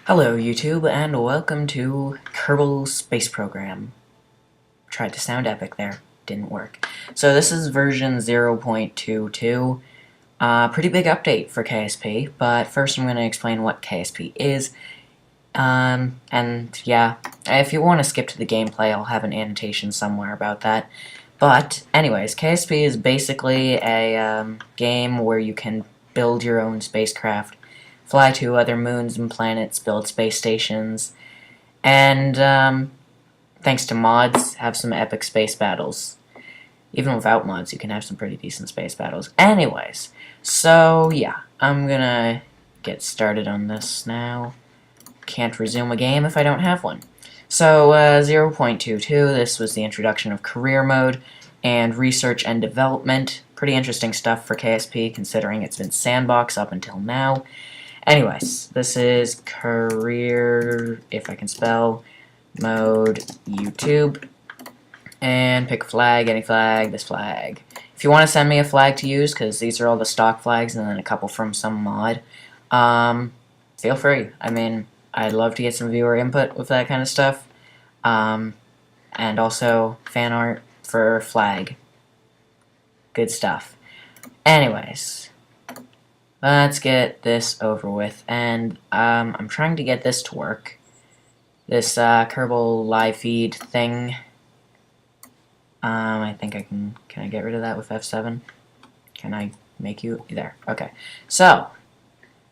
Hello YouTube, and welcome to Kerbal Space Program. Tried to sound epic there, didn't work. So this is version 0.22. Pretty big update for KSP, but first I'm going to explain what KSP is. And yeah, if you want to skip to the gameplay, I'll have an annotation somewhere about that. But anyways, KSP is basically a game where you can build your own spacecraft, fly to other moons and planets, build space stations, and thanks to mods, have some epic space battles. Even without mods, you can have some pretty decent space battles. Anyways, so yeah, I'm gonna get started on this now. Can't resume a game if I don't have one. So, 0.22, this was the introduction of career mode and research and development. Pretty interesting stuff for KSP, considering it's been sandbox up until now. Anyways, this is career, if I can spell, mode, YouTube, and pick a flag, any flag, this flag. If you want to send me a flag to use, because these are all the stock flags and then a couple from some mod, feel free. I mean, I'd love to get some viewer input with that kind of stuff, and also fan art for flag. Good stuff. Anyways, let's get this over with, and I'm trying to get this to work. This Kerbal live feed thing. I think I can I get rid of that with F7? Can I make you? There. Okay. So,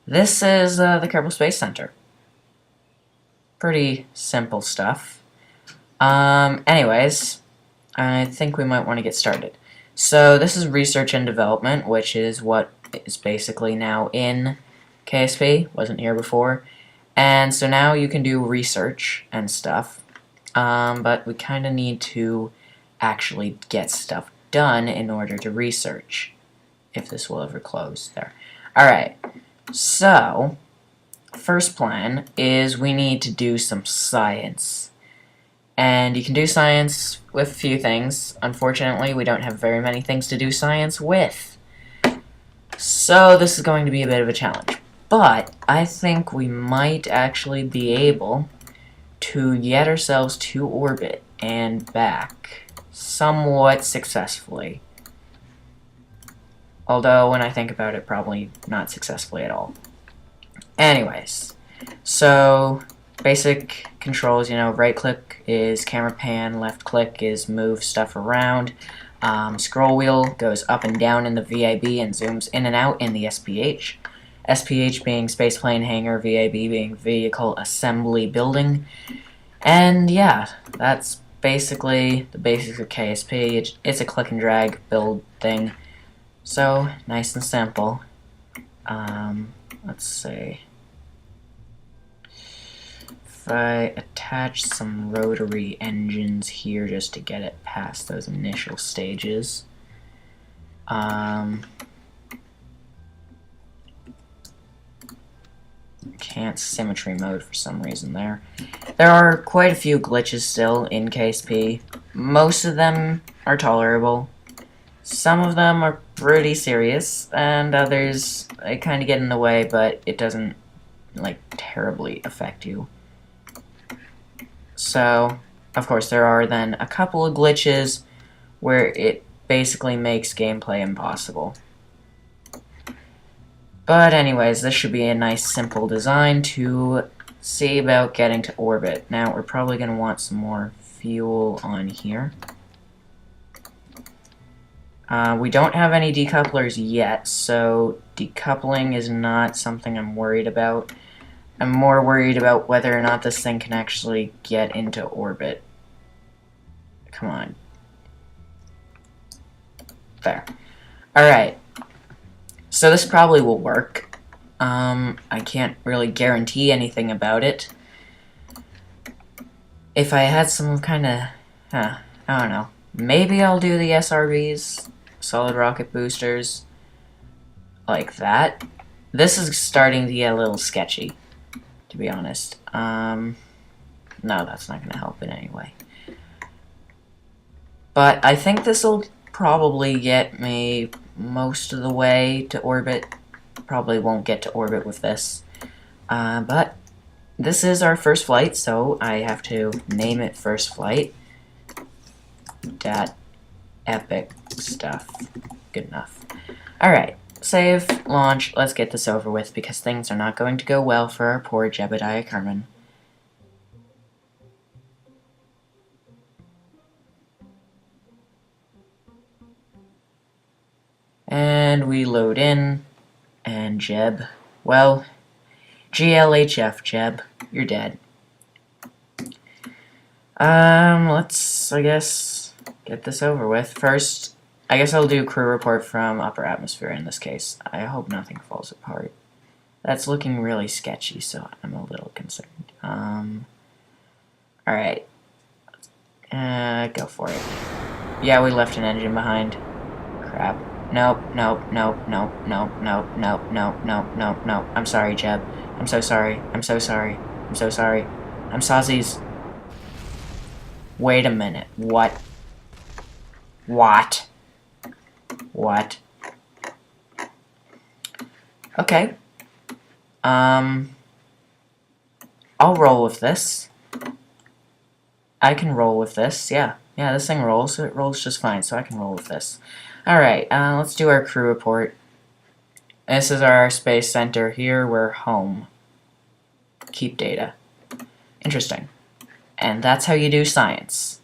this is the Kerbal Space Center. Pretty simple stuff. Anyways, I think we might want to get started. So, this is research and development, which is what is basically now in KSP, wasn't here before, and so now you can do research and stuff, but we kind of need to actually get stuff done in order to research, if this will ever close. There. Alright, so first plan is we need to do some science, and you can do science with a few things. Unfortunately, we don't have very many things to do science with. So this is going to be a bit of a challenge, but I think we might actually be able to get ourselves to orbit and back somewhat successfully. Although, when I think about it, probably not successfully at all. Anyways, so basic controls, you know, right click is camera pan, left click is move stuff around. Scroll wheel goes up and down in the VIB and zooms in and out in the SPH. SPH being spaceplane hangar, VIB being vehicle assembly building. And yeah, that's basically the basics of KSP. It's a click and drag build thing. So, nice and simple. Let's see. If I attach some rotary engines here just to get it past those initial stages. Can't symmetry mode for some reason there. There are quite a few glitches still in KSP. Most of them are tolerable. Some of them are pretty serious, and others kind of get in the way, but it doesn't like terribly affect you. So, of course, there are then a couple of glitches where it basically makes gameplay impossible. But anyways, this should be a nice simple design to see about getting to orbit. Now, we're probably going to want some more fuel on here. We don't have any decouplers yet, so decoupling is not something I'm worried about. I'm more worried about whether or not this thing can actually get into orbit. Come on. There. Alright. So this probably will work. I can't really guarantee anything about it. If I had some kind of... I don't know. Maybe I'll do the SRBs, solid rocket boosters, like that. This is starting to get a little sketchy, to be honest. No, that's not going to help in any way. But I think this will probably get me most of the way to orbit. Probably won't get to orbit with this. But this is our first flight, so I have to name it first flight. Epic stuff. Good enough. Alright, save, launch, let's get this over with because things are not going to go well for our poor Jebediah Kerman. And we load in, and Jeb, well, GLHF, Jeb, you're dead. Let's, I guess, get this over with. First, I guess I'll do crew report from upper atmosphere in this case. I hope nothing falls apart. That's looking really sketchy, so I'm a little concerned. Alright. Go for it. Yeah, we left an engine behind. Crap. Nope, nope, nope, nope, nope, nope, nope, nope, nope, nope, nope. I'm sorry, Jeb. I'm so sorry. I'm so sorry. I'm so sorry. I'm saucies. Wait a minute. What? What? What? Okay. I'll roll with this. I can roll with this, yeah. Yeah, this thing rolls. It rolls just fine, so I can roll with this. Alright, let's do our crew report. This is our space center. Here, we're home. Keep data. Interesting. And that's how you do science.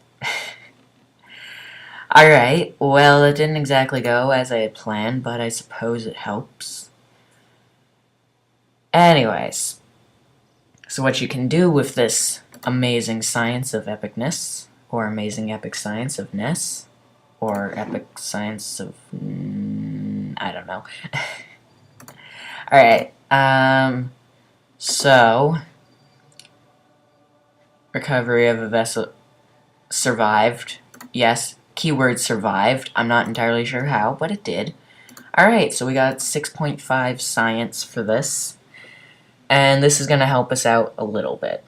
Alright, well, it didn't exactly go as I had planned, but I suppose it helps. Anyways, so what you can do with this amazing science of epicness, or amazing epic science of ness, or epic science of... I don't know. Alright, so... Recovery of a vessel... Survived. Yes, keyword survived. I'm not entirely sure how, but it did. Alright, so we got 6.5 science for this. And this is going to help us out a little bit.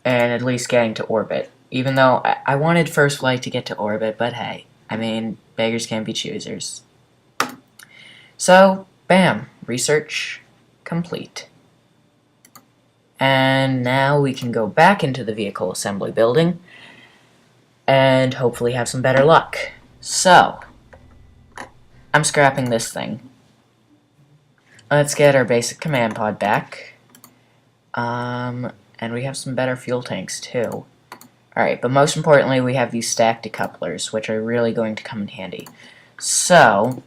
And at least getting to orbit. Even though I wanted first flight to get to orbit, but hey. I mean, beggars can't be choosers. So, bam. Research complete. And now we can go back into the vehicle assembly building. And hopefully have some better luck. So, I'm scrapping this thing. Let's get our basic command pod back. And we have some better fuel tanks too. Alright, but most importantly we have these stack decouplers, which are really going to come in handy. So,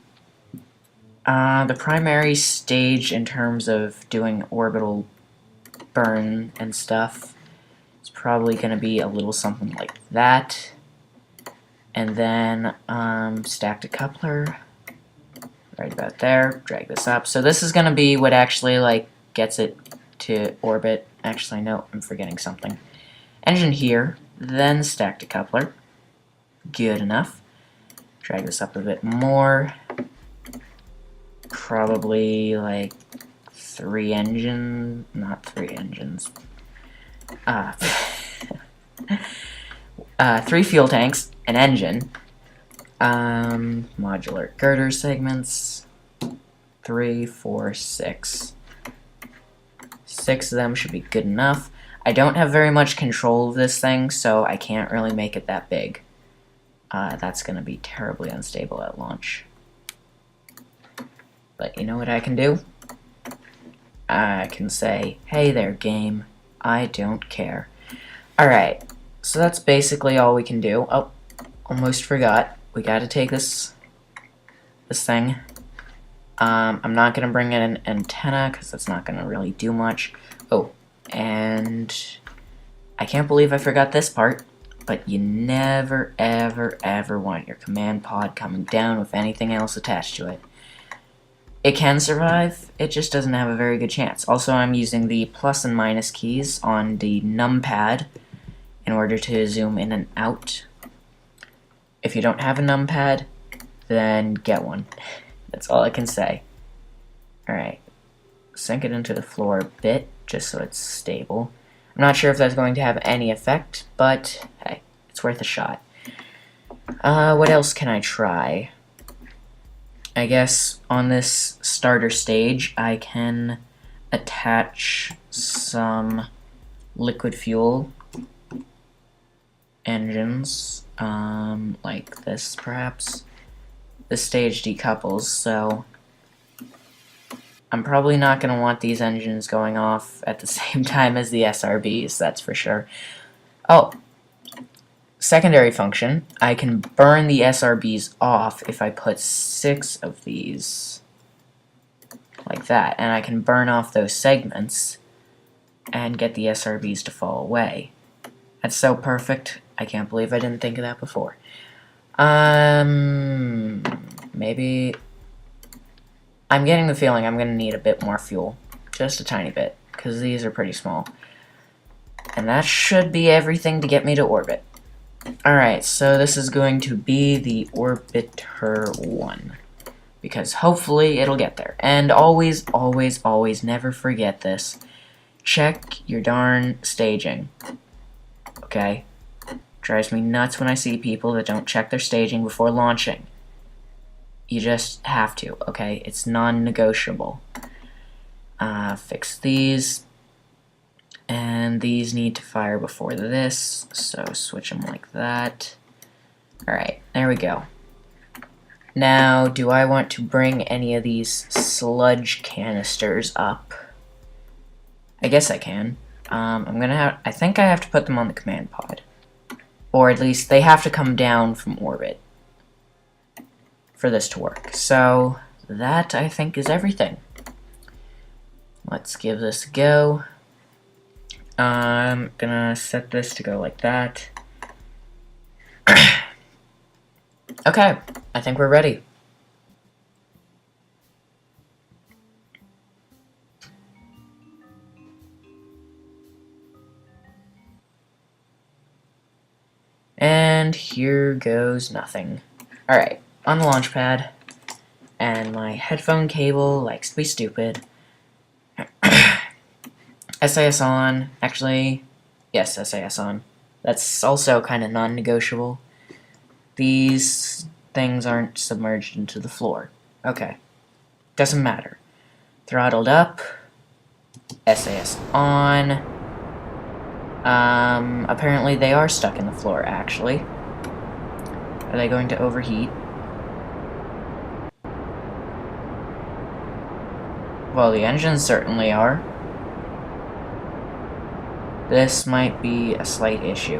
the primary stage in terms of doing orbital burn and stuff is probably going to be a little something like that. And then, stack decoupler. Right about there, drag this up. So this is going to be what actually, like, gets it to orbit. Actually, no, I'm forgetting something. Engine here, then stack decoupler. Good enough. Drag this up a bit more. Probably, like, 3 engines. Not 3 engines. 3 fuel tanks, an engine. Modular girder segments, 3, 4, 6. 6 of them should be good enough. I don't have very much control of this thing, so I can't really make it that big. That's going to be terribly unstable at launch. But you know what I can do? I can say, hey there, game. I don't care. Alright, so that's basically all we can do. Oh, almost forgot. We gotta take this thing. I'm not gonna bring in an antenna because that's not gonna really do much. Oh, and I can't believe I forgot this part, but you never, ever, ever want your command pod coming down with anything else attached to it. It can survive, it just doesn't have a very good chance. Also, I'm using the plus and minus keys on the numpad in order to zoom in and out. If you don't have a numpad, then get one. That's all I can say. Alright, sink it into the floor a bit, just so it's stable. I'm not sure if that's going to have any effect, but hey, it's worth a shot. What else can I try? I guess on this starter stage, I can attach some liquid fuel engines, like this perhaps. This stage decouples, so I'm probably not going to want these engines going off at the same time as the SRBs, that's for sure. Oh, secondary function, I can burn the SRBs off if I put 6 of these, like that, and I can burn off those segments and get the SRBs to fall away. That's so perfect, I can't believe I didn't think of that before. Maybe... I'm getting the feeling I'm going to need a bit more fuel. Just a tiny bit, because these are pretty small. And that should be everything to get me to orbit. Alright, so this is going to be the Orbiter 1. Because hopefully it'll get there. And always, always, always never forget this. Check your darn staging. Okay? Drives me nuts when I see people that don't check their staging before launching. You just have to, okay? It's non-negotiable. Fix these. And these need to fire before this, so switch them like that. Alright, there we go. Now, do I want to bring any of these sludge canisters up? I guess I can. I think I have to put them on the command pod. Or at least, they have to come down from orbit for this to work. So, that, I think, is everything. Let's give this a go. I'm gonna set this to go like that. Okay, I think we're ready. And here goes nothing. Alright, on the launch pad. And my headphone cable likes to be stupid. SAS on. Actually, yes, SAS on. That's also kind of non-negotiable. These things aren't submerged into the floor. Okay. Doesn't matter. Throttled up. SAS on. Apparently they are stuck in the floor, actually. Are they going to overheat? Well, the engines certainly are. This might be a slight issue.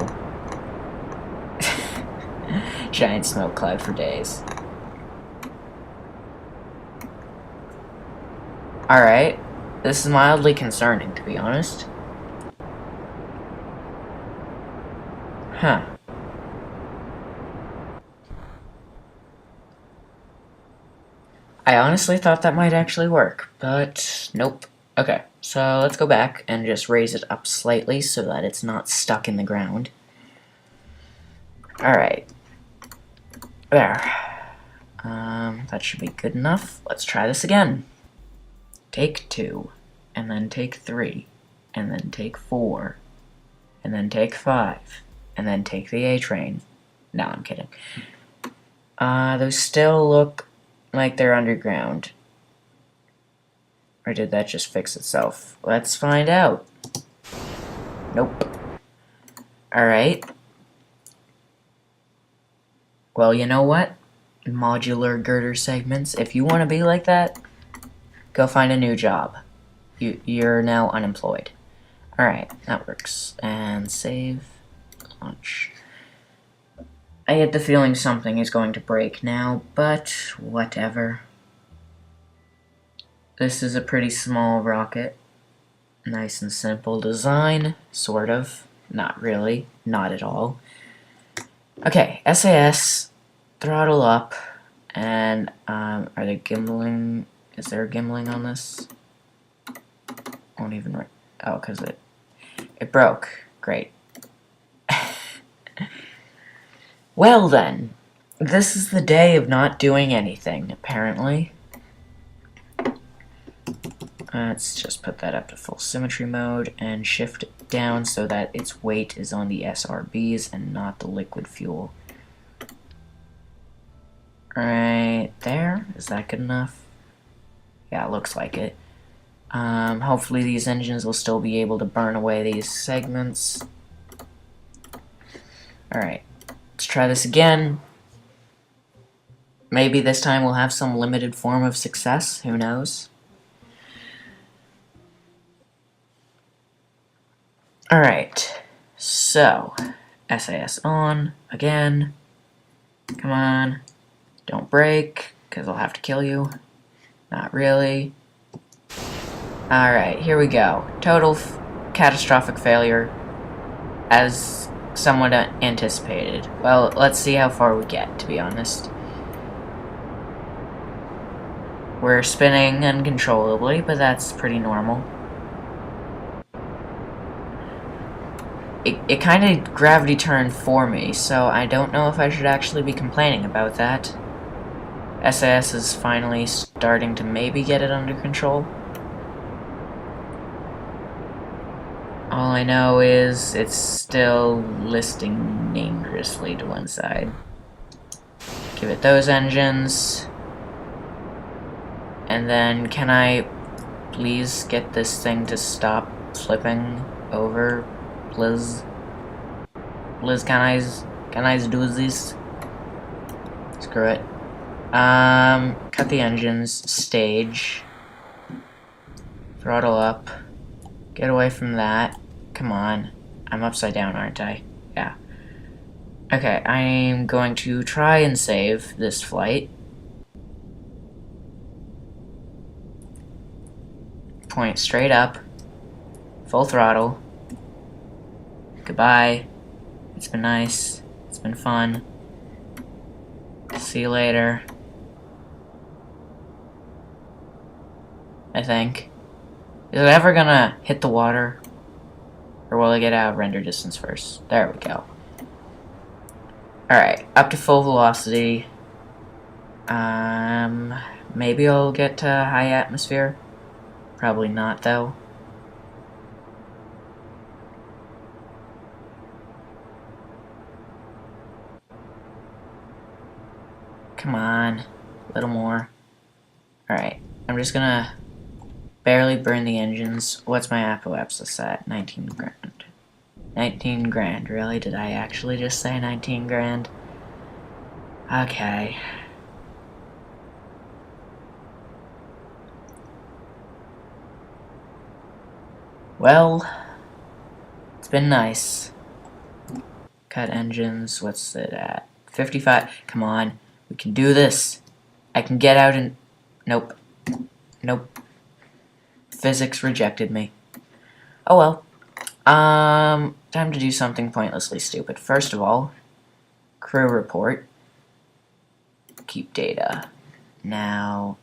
Giant smoke cloud for days. Alright, this is mildly concerning, to be honest. Huh. I honestly thought that might actually work, but nope. Okay, so let's go back and just raise it up slightly so that it's not stuck in the ground. Alright. There. That should be good enough. Let's try this again. Take 2, and then take 3, and then take 4, and then take 5, and then take the A-train. No, I'm kidding. Those still look like they're underground. Or did that just fix itself? Let's find out. Nope. Alright. Well, you know what? Modular girder segments. If you want to be like that, go find a new job. You're now unemployed. Alright, that works. And save. Launch. I get the feeling something is going to break now, but whatever. This is a pretty small rocket. Nice and simple design, sort of. Not really. Not at all. Okay, SAS, throttle up, and are they gimbling? Is there a gimbling on this? Won't even. Oh, because it broke. Great. Well then, this is the day of not doing anything, apparently. Let's just put that up to full symmetry mode and shift it down so that its weight is on the SRBs and not the liquid fuel. Right there. Is that good enough? Yeah, it looks like it. Hopefully these engines will still be able to burn away these segments. Alright, let's try this again. Maybe this time we'll have some limited form of success, who knows? Alright, so, SAS on, again. Come on, don't break, because I'll have to kill you. Not really. Alright, here we go. Total catastrophic failure, as somewhat anticipated. Well, let's see how far we get, to be honest. We're spinning uncontrollably, but that's pretty normal. It kind of gravity turned for me, so I don't know if I should actually be complaining about that. SAS is finally starting to maybe get it under control. All I know is it's still listing dangerously to one side. Give it those engines. And then can I please get this thing to stop flipping over? Please, can I do this? Screw it. Cut the engines, stage, throttle up, get away from that. Come on, I'm upside down, aren't I? Yeah. Okay, I'm going to try and save this flight. Point straight up, full throttle. Goodbye. It's been nice. It's been fun. See you later. I think. Is it ever gonna hit the water? Or will I get out of render distance first? There we go. Alright, up to full velocity. Maybe I'll get to high atmosphere. Probably not, though. Come on, a little more. Alright, I'm just gonna barely burn the engines. What's my apoapsis at? 19 grand. 19 grand, really? Did I actually just say 19 grand? Okay. Well, it's been nice. Cut engines, what's it at? 55, come on. We can do this. I can get out and... Nope. Nope. Physics rejected me. Oh well. Time to do something pointlessly stupid. First of all, crew report. Keep data. Now,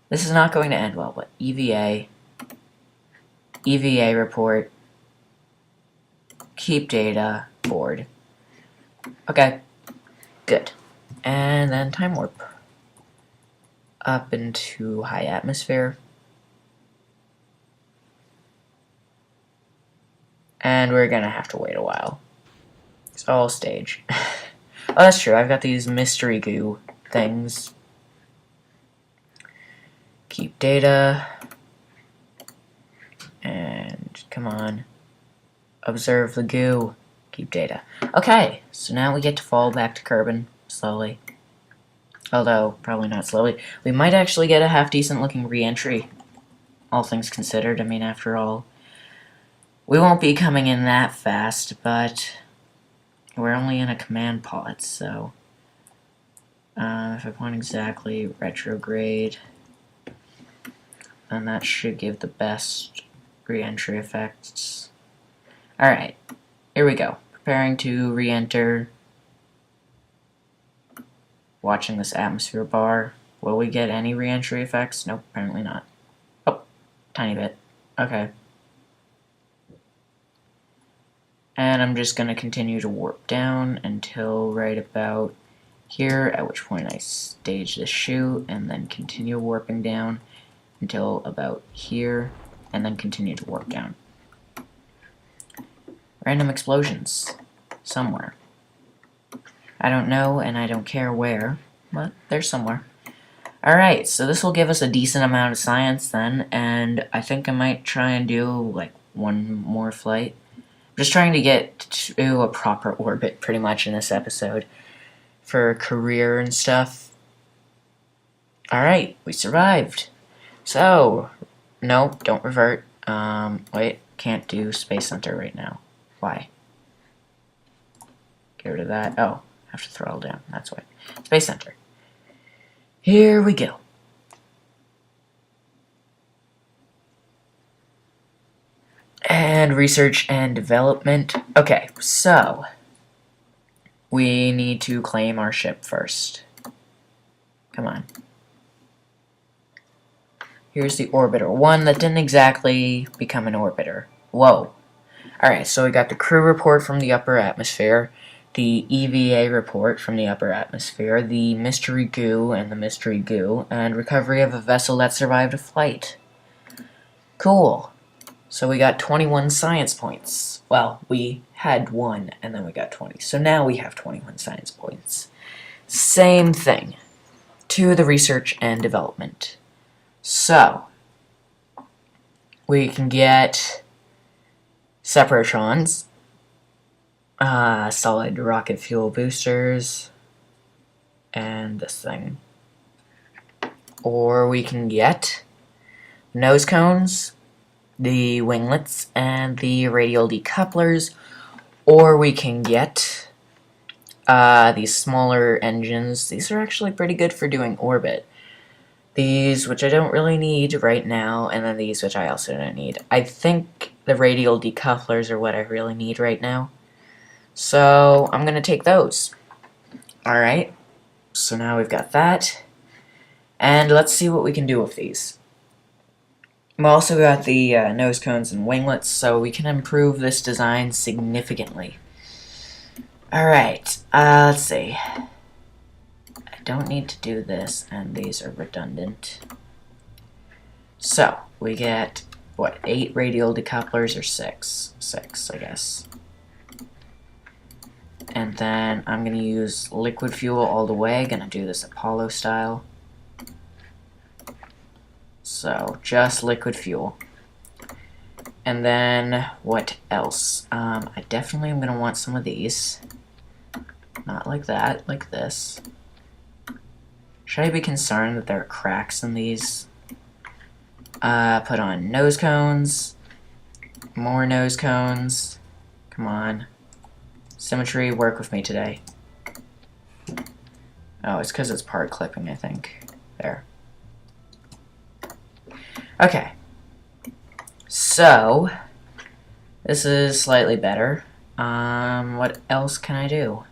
this is not going to end well, but EVA. EVA report. Keep data. Board. Okay. Good. And then time warp. Up into high atmosphere. And we're gonna have to wait a while. It's all stage. Oh, that's true. I've got these mystery goo things. Keep data. And come on. Observe the goo. Keep data. Okay, so now we get to fall back to Kerbin slowly. Although, probably not slowly. We might actually get a half-decent looking re-entry. All things considered. I mean, after all, we won't be coming in that fast, but we're only in a command pod, so if I point exactly retrograde, then that should give the best re-entry effects. Alright, here we go. Preparing to re-enter. Watching this atmosphere bar. Will we get any re-entry effects? Nope, apparently not. Oh, tiny bit. Okay. And I'm just going to continue to warp down until right about here, at which point I stage the chute and then continue warping down until about here, and then continue to warp down. Random explosions. Somewhere. I don't know, and I don't care where, but they're somewhere. Alright, so this will give us a decent amount of science then, and I think I might try and do, like, one more flight. Just trying to get to a proper orbit, pretty much, in this episode. For career and stuff. Alright, we survived. So, no, don't revert. Wait, can't do Space Center right now. Why? Get rid of that. Oh, have to throttle down, that's why. Space Center. Here we go. And research and development. Okay, so we need to claim our ship first. Come on. Here's the orbiter. One that didn't exactly become an orbiter. Whoa. Alright, so we got the crew report from the upper atmosphere, the EVA report from the upper atmosphere, the mystery goo and the mystery goo, and recovery of a vessel that survived a flight. Cool. So we got 21 science points. Well, we had 1, and then we got 20. So now we have 21 science points. Same thing. To the research and development. So, we can get separatrons, solid rocket fuel boosters, and this thing. Or we can get nose cones, the winglets, and the radial decouplers. Or we can get these smaller engines. These are actually pretty good for doing orbit. These, which I don't really need right now, and then these, which I also don't need. I think the radial decouplers are what I really need right now. So, I'm going to take those. Alright, so now we've got that. And let's see what we can do with these. We've also got the nose cones and winglets, so we can improve this design significantly. Alright, let's see. Don't need to do this, and these are redundant. So, we get, what, 8 radial decouplers, or 6? 6, I guess. And then I'm going to use liquid fuel all the way. Going to do this Apollo style. So, just liquid fuel. And then, what else? I definitely am going to want some of these. Not like that, like this. Should I be concerned that there are cracks in these? Put on nose cones. More nose cones. Come on. Symmetry, work with me today. Oh, it's because it's part clipping, I think. There. Okay. So, this is slightly better. What else can I do?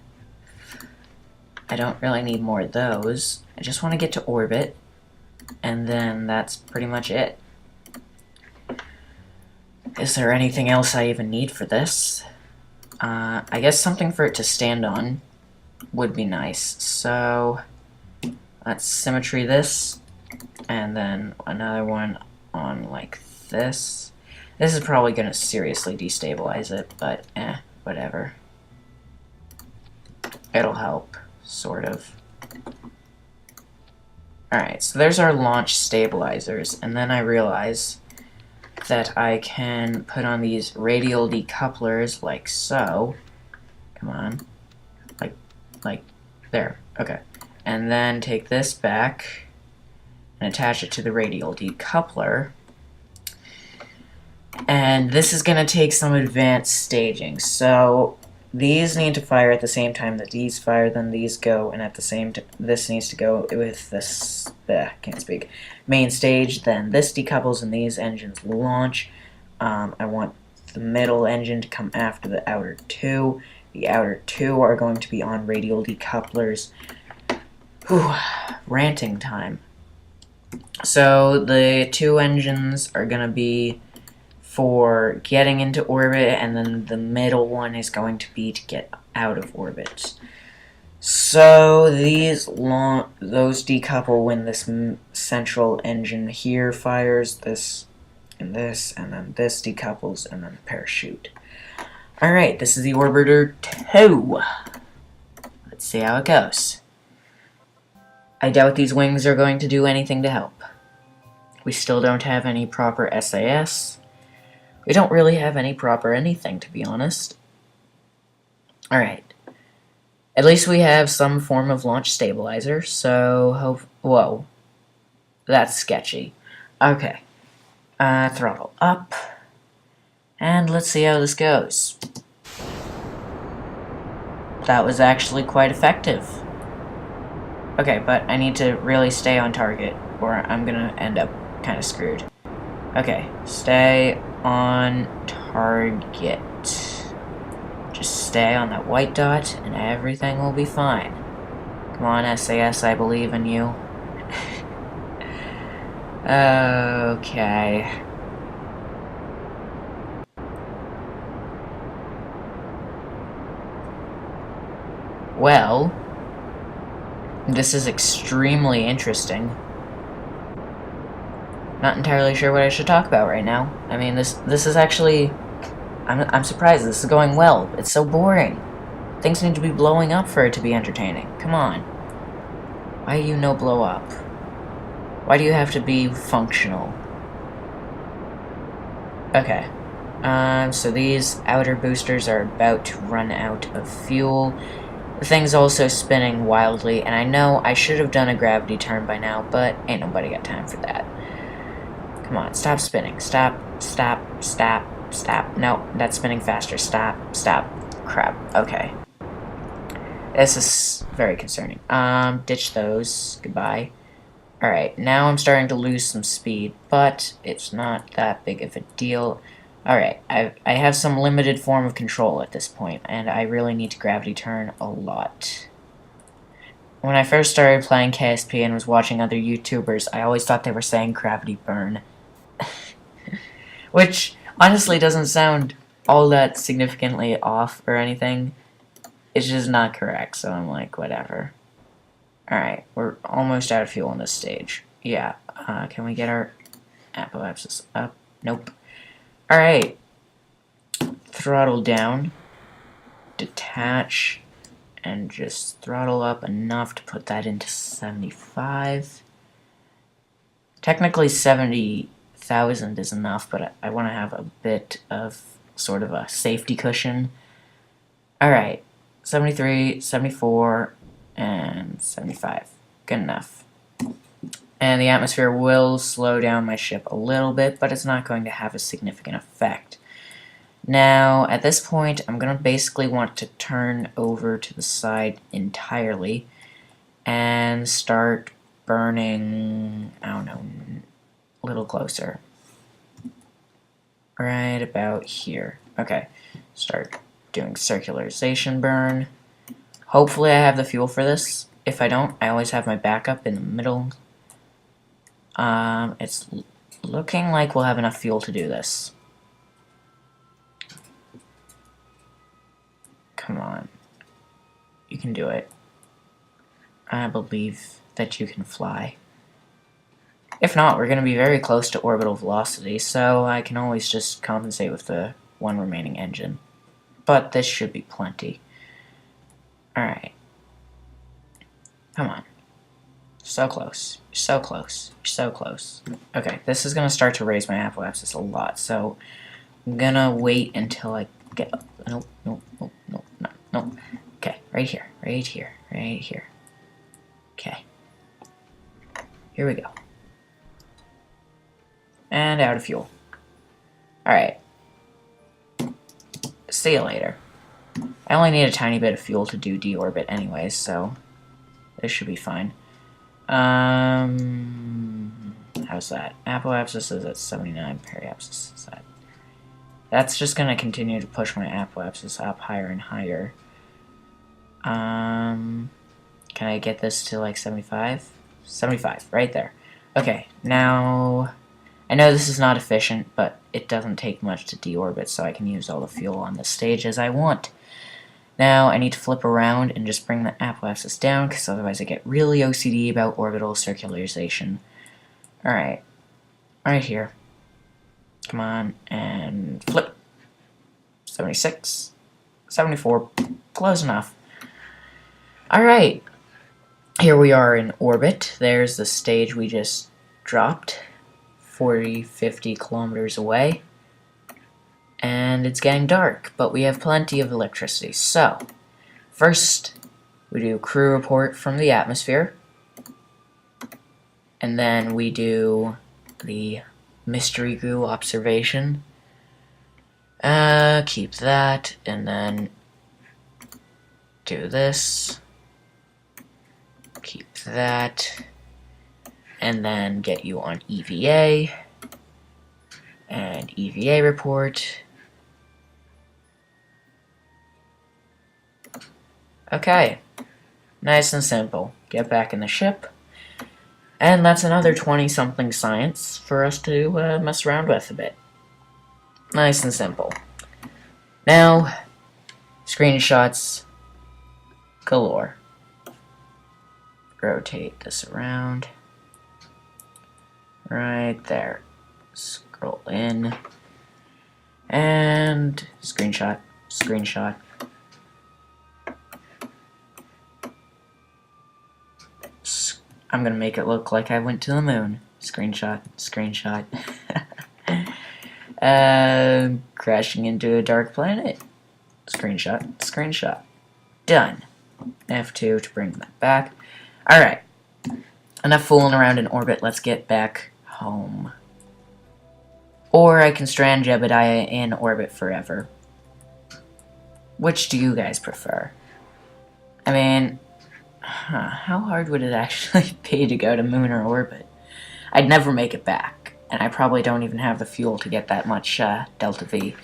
I don't really need more of those. I just want to get to orbit, and then that's pretty much it. Is there anything else I even need for this? I guess something for it to stand on would be nice. So, let's symmetry this, and then another one on like this. This is probably going to seriously destabilize it, but whatever. It'll help. Sort of. Alright, so there's our launch stabilizers, and then I realize that I can put on these radial decouplers like so. Come on. Like, there. Okay. And then take this back and attach it to the radial decoupler. And this is going to take some advanced staging, so these need to fire at the same time that these fire, then these go, and at the same time, this needs to go with this, can't speak, main stage, then this decouples and these engines launch. I want the middle engine to come after the outer two. The outer two are going to be on radial decouplers. Whew, ranting time. So the two engines are going to be for getting into orbit, and then the middle one is going to be to get out of orbit. So those decouple when this central engine here fires, this, and then this decouples, and then the parachute. Alright, this is the Orbiter 2. Let's see how it goes. I doubt these wings are going to do anything to help. We still don't have any proper SAS. We don't really have any proper anything, to be honest. Alright. At least we have some form of launch stabilizer, so whoa. That's sketchy. Okay. Throttle up. And let's see how this goes. That was actually quite effective. Okay, but I need to really stay on target, or I'm gonna end up kind of screwed. Okay, stay on target. Just stay on that white dot, and everything will be fine. Come on, SAS, I believe in you. Okay. Well, this is extremely interesting. Not entirely sure what I should talk about right now. I mean, this is actually... I'm surprised this is going well. It's so boring. Things need to be blowing up for it to be entertaining. Come on. Why do you no blow up? Why do you have to be functional? Okay. So these outer boosters are about to run out of fuel. The thing's also spinning wildly, and I know I should have done a gravity turn by now, but ain't nobody got time for that. Come on, stop spinning. Stop, stop, stop, stop. No, that's spinning faster. Stop, stop. Crap. Okay. This is very concerning. Ditch those. Goodbye. Alright, now I'm starting to lose some speed, but it's not that big of a deal. Alright, I have some limited form of control at this point, and I really need to gravity turn a lot. When I first started playing KSP and was watching other YouTubers, I always thought they were saying gravity burn. Which, honestly, doesn't sound all that significantly off or anything. It's just not correct, so I'm like, whatever. Alright, we're almost out of fuel on this stage. Yeah, can we get our apoapsis up? Nope. Alright. Throttle down. Detach. And just throttle up enough to put that into 75. Technically 70,000 is enough, but I want to have a bit of sort of a safety cushion. Alright. 73, 74, and 75. Good enough. And the atmosphere will slow down my ship a little bit, but it's not going to have a significant effect. Now, at this point, I'm going to basically want to turn over to the side entirely and start burning, I don't know, a little closer. Right about here. Okay, start doing circularization burn. Hopefully I have the fuel for this. If I don't, I always have my backup in the middle. It's looking like we'll have enough fuel to do this. Come on. You can do it. I believe that you can fly. If not, we're going to be very close to orbital velocity, so I can always just compensate with the one remaining engine. But this should be plenty. Alright. Come on. So close. So close. So close. Okay, this is going to start to raise my apoapsis a lot, so I'm going to wait until I get up. Nope, nope, nope, nope, no, nope. Okay, right here, right here, right here. Okay. Here we go. And out of fuel. Alright. See you later. I only need a tiny bit of fuel to do deorbit anyways, so this should be fine. How's that? Apoapsis is at 79, periapsis is at... That's just gonna continue to push my apoapsis up higher and higher. Can I get this to like 75? 75, right there. Okay, now... I know this is not efficient, but it doesn't take much to deorbit, so I can use all the fuel on this stage as I want. Now, I need to flip around and just bring the apoapsis down, because otherwise I get really OCD about orbital circularization. Alright. Right here. Come on, and flip. 76. 74. Close enough. Alright. here we are in orbit. There's the stage we just dropped, 40, 50 kilometers away. And it's getting dark, but we have plenty of electricity. So, first, we do crew report from the atmosphere. And then we do the mystery goo observation. Keep that, and then do this. Keep that. And then get you on EVA. And EVA report. Okay. Nice and simple. Get back in the ship. And that's another 20-something science for us to mess around with a bit. Nice and simple. Now, screenshots galore. Rotate this around. Right there. Scroll in. And screenshot, screenshot. I'm gonna make it look like I went to the moon. Screenshot, screenshot. Crashing into a dark planet. Screenshot, screenshot. Done. F2 to bring that back. Alright. Enough fooling around in orbit. Let's get back home. Or I can strand Jebediah in orbit forever. Which do you guys prefer? I mean, how hard would it actually be to go to moon or orbit? I'd never make it back, and I probably don't even have the fuel to get that much Delta V.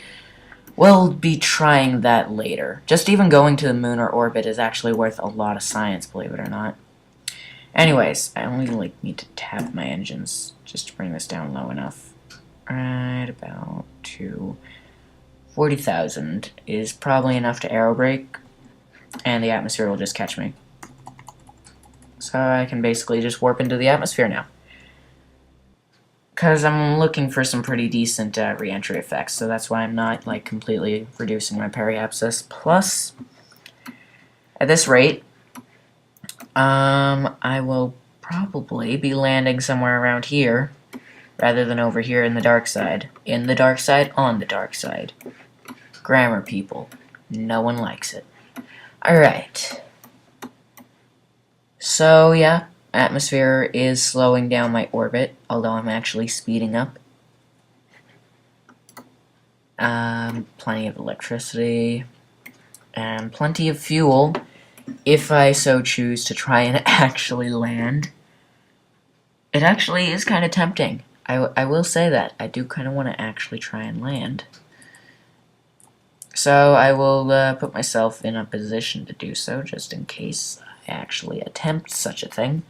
We'll be trying that later. Just even going to the moon or orbit is actually worth a lot of science, believe it or not. Anyways, I only need to tap my engines just to bring this down low enough. Right about to 40,000 is probably enough to aerobrake, and the atmosphere will just catch me. So I can basically just warp into the atmosphere now. Because I'm looking for some pretty decent re-entry effects, so that's why I'm not like completely reducing my periapsis. Plus, at this rate, I will probably be landing somewhere around here, rather than over here in the dark side. In the dark side, on the dark side. Grammar, people. No one likes it. Alright. So, yeah, atmosphere is slowing down my orbit, although I'm actually speeding up. Plenty of electricity, and plenty of fuel, if I so choose to try and actually land. It actually is kind of tempting. I will say that. I do kind of want to actually try and land. So I will put myself in a position to do so, just in case I actually attempt such a thing.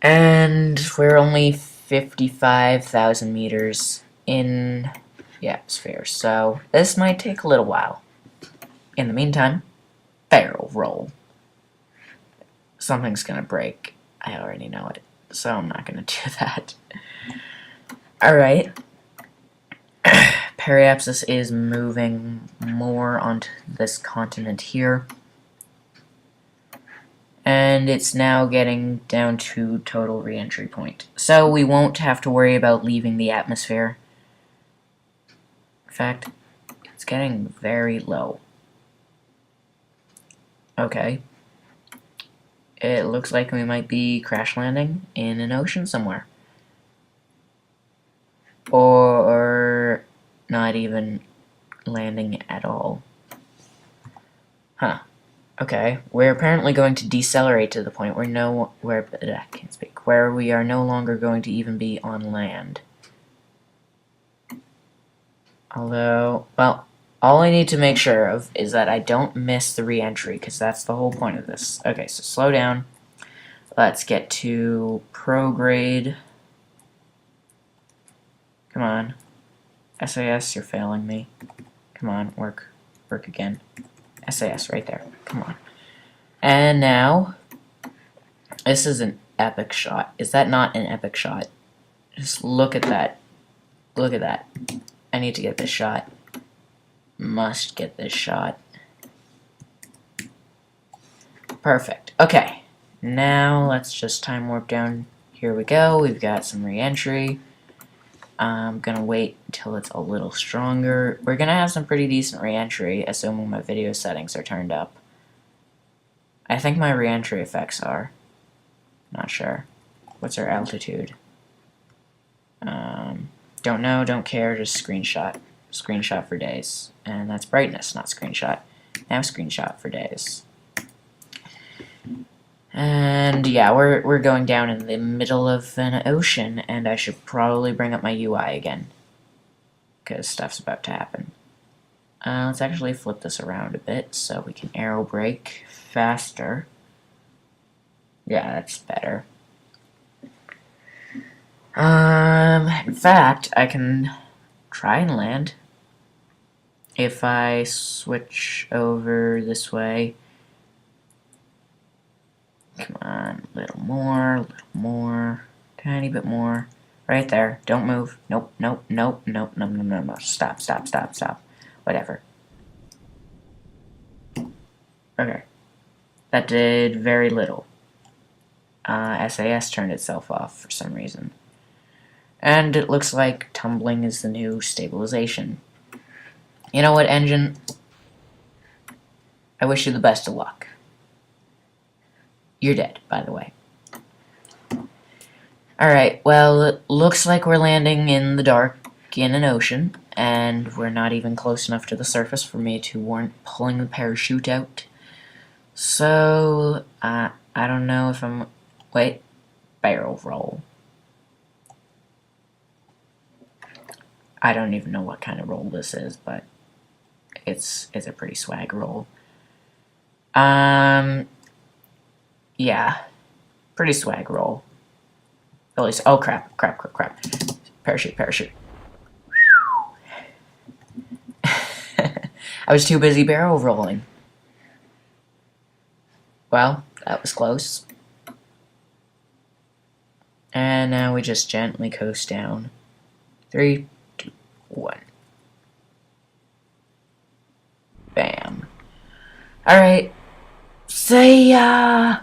And we're only 55,000 meters in the atmosphere, so this might take a little while. In the meantime, barrel roll. Something's gonna break. I already know it, so I'm not gonna do that. Alright. Periapsis is moving more onto this continent here. And it's now getting down to total re-entry point. So we won't have to worry about leaving the atmosphere. In fact, it's getting very low. Okay. It looks like we might be crash landing in an ocean somewhere. Or not even landing at all. Huh. Okay, we're apparently going to decelerate to the point where I can't speak, where we are no longer going to even be on land. Although, well, all I need to make sure of is that I don't miss the re-entry, because that's the whole point of this. Okay, so slow down. Let's get to prograde. Come on. SAS, you're failing me. Come on, work. Work again. SAS, right there. Come on. And now, this is an epic shot. Is that not an epic shot? Just look at that. Look at that. I need to get this shot. Must get this shot. Perfect. Okay. Now, let's just time warp down. Here we go. We've got some re-entry. I'm gonna wait until it's a little stronger. We're gonna have some pretty decent re-entry, assuming my video settings are turned up. I think my re-entry effects are. Not sure. What's our altitude? Don't know, don't care, just screenshot. Screenshot for days. And that's brightness, not screenshot. Now screenshot for days. And yeah, we're going down in the middle of an ocean, and I should probably bring up my UI again, because stuff's about to happen. Let's actually flip this around a bit so we can arrow brake faster. Yeah, that's better. In fact, I can try and land if I switch over this way. Come on, a little more, tiny bit more. Right there, don't move. Nope, nope, nope, nope, no, no, no, no. Stop, stop, stop, stop. Whatever. Okay. That did very little. SAS turned itself off for some reason. And it looks like tumbling is the new stabilization. You know what, engine? I wish you the best of luck. You're dead, by the way. Alright, well, it looks like we're landing in the dark in an ocean, and we're not even close enough to the surface for me to warrant pulling the parachute out. So, I don't know if I'm... Wait. Barrel roll. I don't even know what kind of roll this is, but it's a pretty swag roll. Yeah. Pretty swag roll. At least, oh crap. Parachute. I was too busy barrel rolling. Well, that was close. And now we just gently coast down. 3, 2, 1. Bam. Alright. See ya!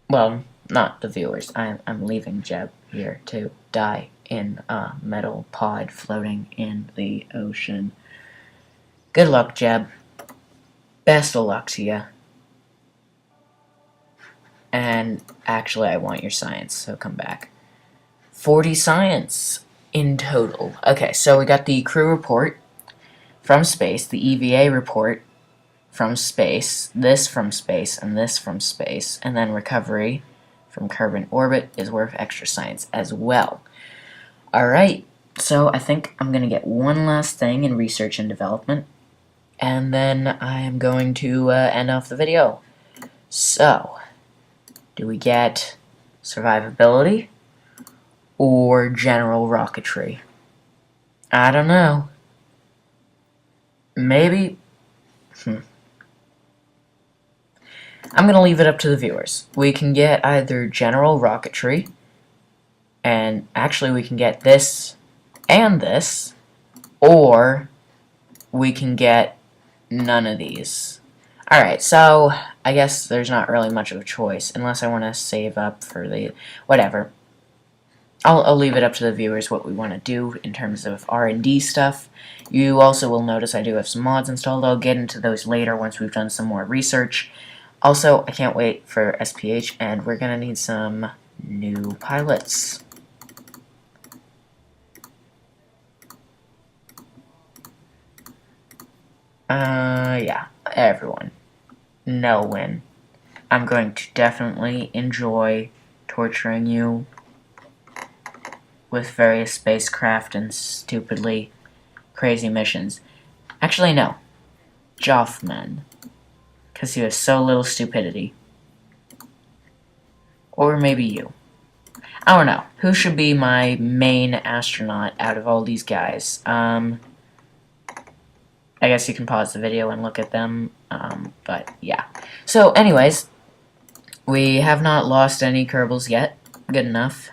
Well, not the viewers. I'm leaving Jeb here to die in a metal pod floating in the ocean. Good luck, Jeb. Best of luck to you. And actually, I want your science, so come back. 40 science in total. Okay, so we got the crew report from space, the EVA report from space, this from space, and this from space, and then recovery from carbon orbit is worth extra science as well. Alright, so I think I'm going to get one last thing in research and development, and then I am going to end off the video. So, do we get survivability or general rocketry? I don't know. Maybe. I'm going to leave it up to the viewers. We can get either general rocketry, and actually we can get this and this, or we can get none of these. Alright, so I guess there's not really much of a choice, unless I want to save up for the... whatever. I'll leave it up to the viewers what we want to do in terms of R&D stuff. You also will notice I do have some mods installed. I'll get into those later once we've done some more research. Also, I can't wait for SPH, and we're going to need some new pilots. Yeah, everyone. No win. I'm going to definitely enjoy torturing you with various spacecraft and stupidly crazy missions. Actually, no. Joffman. Because he has so little stupidity. Or maybe you. I don't know. Who should be my main astronaut out of all these guys? I guess you can pause the video and look at them. But, yeah. So, anyways, we have not lost any Kerbals yet. Good enough.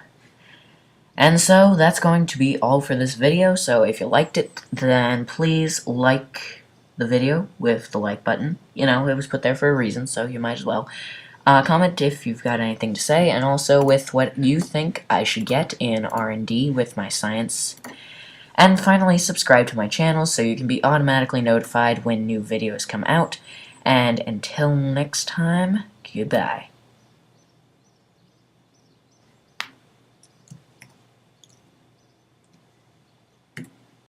And so, that's going to be all for this video. So, if you liked it, then please like the video with the like button. You know, it was put there for a reason, so you might as well. Comment if you've got anything to say, and also with what you think I should get in R&D with my science. And finally, subscribe to my channel so you can be automatically notified when new videos come out. And until next time, goodbye.